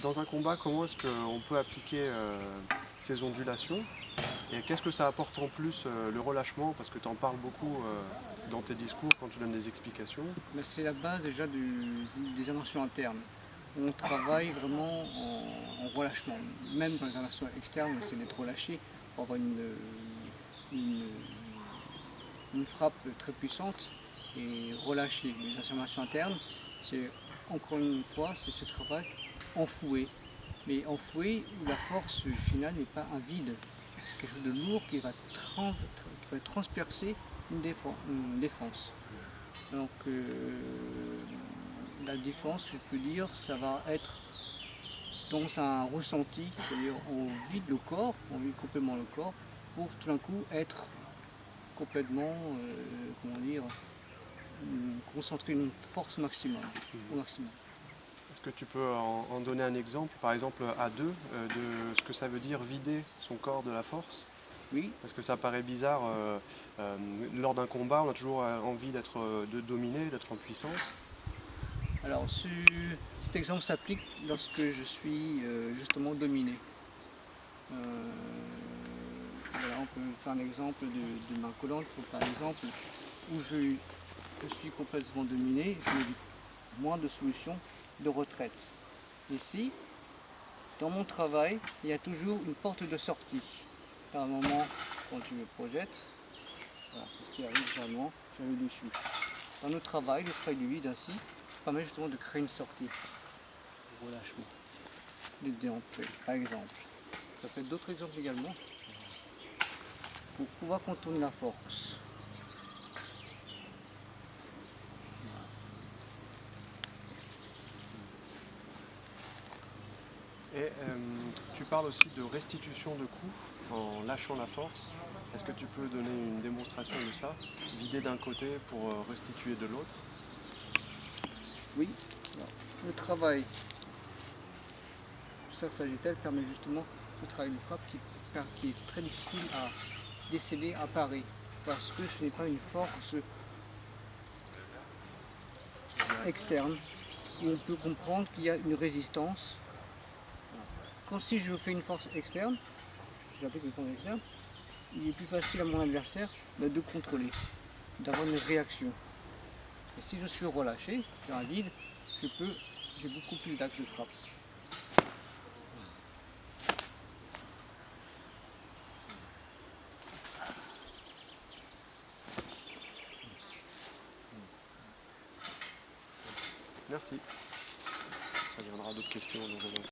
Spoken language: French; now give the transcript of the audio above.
Dans un combat, comment est-ce qu'on peut appliquer ces ondulations et qu'est-ce que ça apporte en plus le relâchement, parce que tu en parles beaucoup dans tes discours quand tu donnes des explications. C'est la base déjà des inversions internes. On travaille vraiment en relâchement. Même dans les inversions externes, on essaie d'être relâché pour avoir une frappe très puissante et relâcher. Les inversions internes, c'est encore une fois, c'est ce travail enfoué. Mais enfoué où la force finale n'est pas un vide. C'est quelque chose de lourd qui va transpercer une défense. Donc la défense, je peux dire, ça va être dans un ressenti, c'est-à-dire on vide le corps, on vide complètement le corps, pour tout d'un coup être complètement, concentrer une force maximum, au maximum. Est-ce que tu peux en donner un exemple, par exemple à deux, de ce que ça veut dire vider son corps de la force? Oui. Parce que ça paraît bizarre, lors d'un combat, on a toujours envie de dominer, d'être en puissance. Alors cet exemple s'applique lorsque je suis justement dominé. Voilà, on peut faire un exemple de main collante, par exemple, où je suis complètement dominé, j'ai moins de solutions de retraite. Ici, dans mon travail, il y a toujours une porte de sortie. À un moment, quand je me projette, voilà, c'est ce qui arrive généralement, j'arrive dessus. Dans notre travail, le travail du vide ainsi, permet justement de créer une sortie, de relâchement, de déamper, par exemple. Ça peut être d'autres exemples également, pour pouvoir contourner la force. Et tu parles aussi de restitution de coups en lâchant la force. Est-ce que tu peux donner une démonstration de ça? Vider d'un côté pour restituer de l'autre? Oui, alors, le travail ça sagittal permet justement le travail de frappe qui est très difficile à déceler, à parer, parce que ce n'est pas une force externe où on peut comprendre qu'il y a une résistance. Quand si je fais une force externe, j'applique une force externe, il est plus facile à mon adversaire de contrôler, d'avoir une réaction. Et si je suis relâché, sur un vide, j'ai beaucoup plus d'axes de frappe. Merci. Ça viendra à d'autres questions dans un instant.